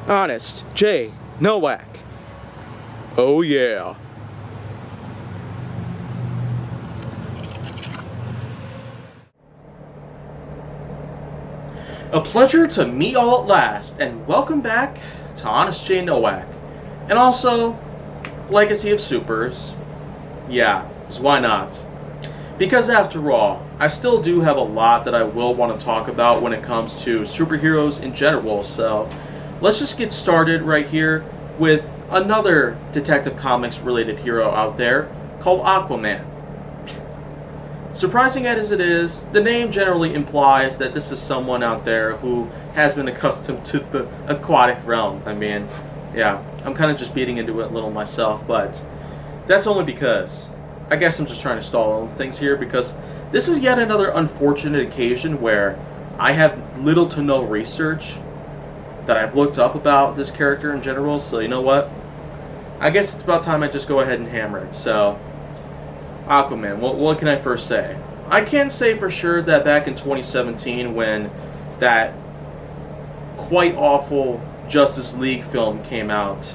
Honest J. Nowak. Oh yeah. A pleasure to meet all at last, and welcome back to Honest J. Nowak. And also, Legacy of Supers. Yeah, 'cause why not? Because after all, I still do have a lot that I will want to talk about when it comes to superheroes in general, so let's just get started right here with another Detective Comics related hero out there called Aquaman. Surprising as it is, the name generally implies that this is someone out there who has been accustomed to the aquatic realm. I mean, yeah, I'm kind of just beating into it a little myself, but that's only because I guess I'm just trying to stall on things here, because this is yet another unfortunate occasion where I have little to no research that I've looked up about this character in general, so you know what? I guess it's about time I just go ahead and hammer it. So, Aquaman, what can I first say? I can say for sure that back in 2017, when that quite awful Justice League film came out,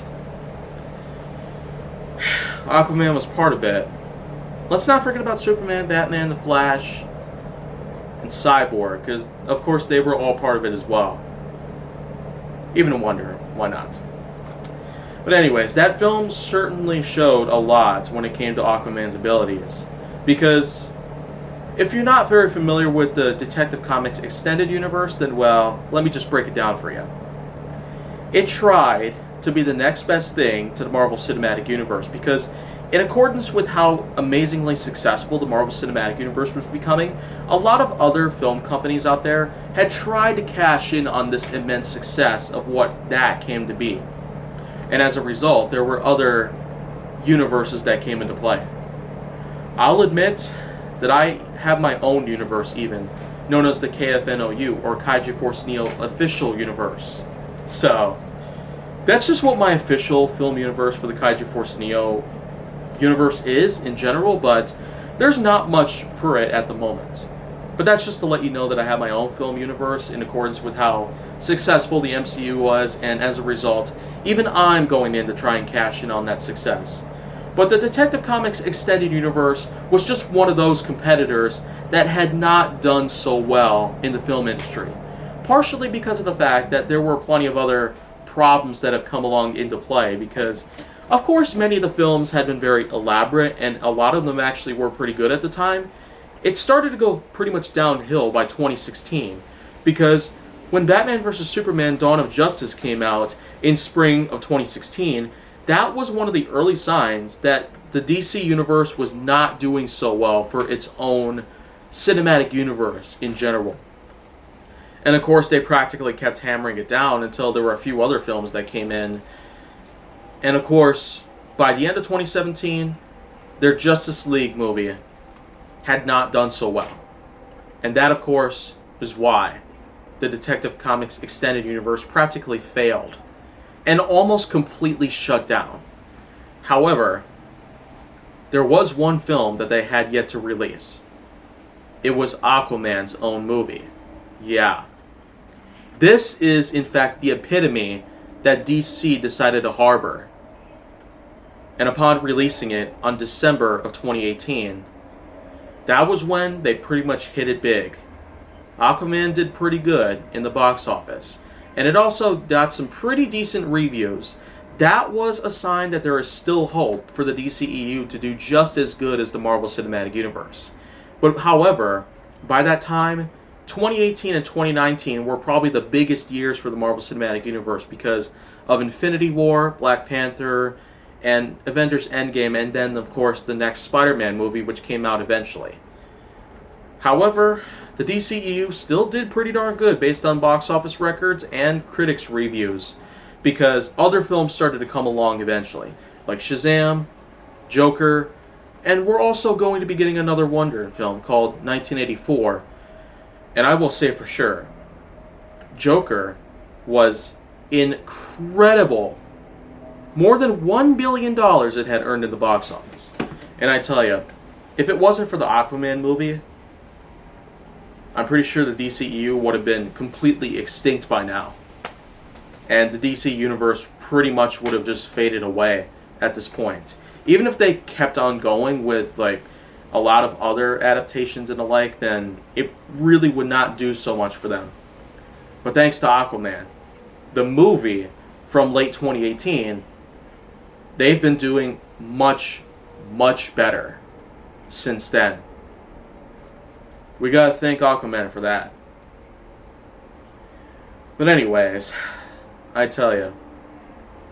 Aquaman was part of it. Let's not forget about Superman, Batman, The Flash, and Cyborg, because of course they were all part of it as well. Even Wonder, why not? But anyways, that film certainly showed a lot when it came to Aquaman's abilities. Because if you're not very familiar with the Detective Comics extended universe, then well, let me just break it down for you. It tried to be the next best thing to the Marvel Cinematic Universe, because in accordance with how amazingly successful the Marvel Cinematic Universe was becoming, a lot of other film companies out there had tried to cash in on this immense success of what that came to be. And as a result, there were other universes that came into play. I'll admit that I have my own universe even, known as the KFNOU, or Kaiju Force Neo official universe. So, that's just what my official film universe for the Kaiju Force Neo universe is in general, but there's not much for it at the moment. But that's just to let you know that I have my own film universe in accordance with how successful the MCU was, and as a result, even I'm going in to try and cash in on that success. But the Detective Comics Extended Universe was just one of those competitors that had not done so well in the film industry. Partially because of the fact that there were plenty of other problems that have come along into play, because of course many of the films had been very elaborate, and a lot of them actually were pretty good at the time. It started to go pretty much downhill by 2016, because when Batman vs. Superman Dawn of Justice came out in spring of 2016, that was one of the early signs that the DC Universe was not doing so well for its own cinematic universe in general. And of course, they practically kept hammering it down until there were a few other films that came in. And of course, by the end of 2017, their Justice League movie had not done so well. And that, of course, is why the Detective Comics Extended Universe practically failed and almost completely shut down. However, there was one film that they had yet to release. It was Aquaman's own movie. Yeah. This is, in fact, the epitome that DC decided to harbor. And upon releasing it on December of 2018, that was when they pretty much hit it big. Aquaman did pretty good in the box office, and it also got some pretty decent reviews. That was a sign that there is still hope for the DCEU to do just as good as the Marvel Cinematic Universe. But however, by that time, 2018 and 2019 were probably the biggest years for the Marvel Cinematic Universe because of Infinity War, Black Panther, and Avengers Endgame, and then, of course, the next Spider-Man movie, which came out eventually. However, the DCEU still did pretty darn good based on box office records and critics' reviews, because other films started to come along eventually, like Shazam, Joker, and we're also going to be getting another Wonder film called 1984. And I will say for sure, Joker was incredible. More than $1 billion it had earned in the box office. And I tell you, if it wasn't for the Aquaman movie, I'm pretty sure the DCEU would have been completely extinct by now. and the DC universe pretty much would have just faded away at this point. Even if they kept on going with like a lot of other adaptations and the like, then it really would not do so much for them. But thanks to Aquaman, the movie from late 2018, they've been doing much, much better since then. We gotta thank Aquaman for that. But anyways, I tell you,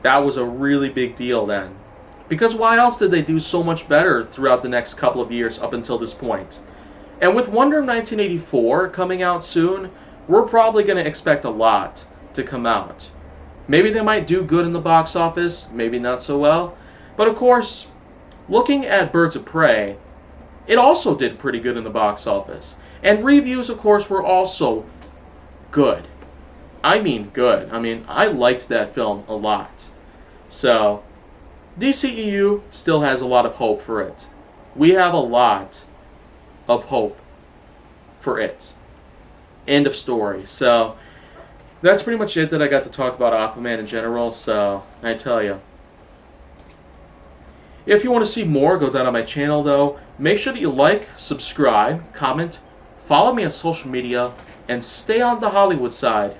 that was a really big deal then. Because why else did they do so much better throughout the next couple of years up until this point? And with Wonder Woman 1984 coming out soon, we're probably going to expect a lot to come out. Maybe they might do good in the box office, maybe not so well. But of course, looking at Birds of Prey, it also did pretty good in the box office. And reviews, of course, were also good. I mean good. I mean, I liked that film a lot. So DCEU still has a lot of hope for it. We have a lot of hope for it. End of story. So that's pretty much it that I got to talk about Aquaman in general. So I tell you, if you want to see more, go down on my channel though. Make sure that you like, subscribe, comment, follow me on social media, and stay on the Hollywood side.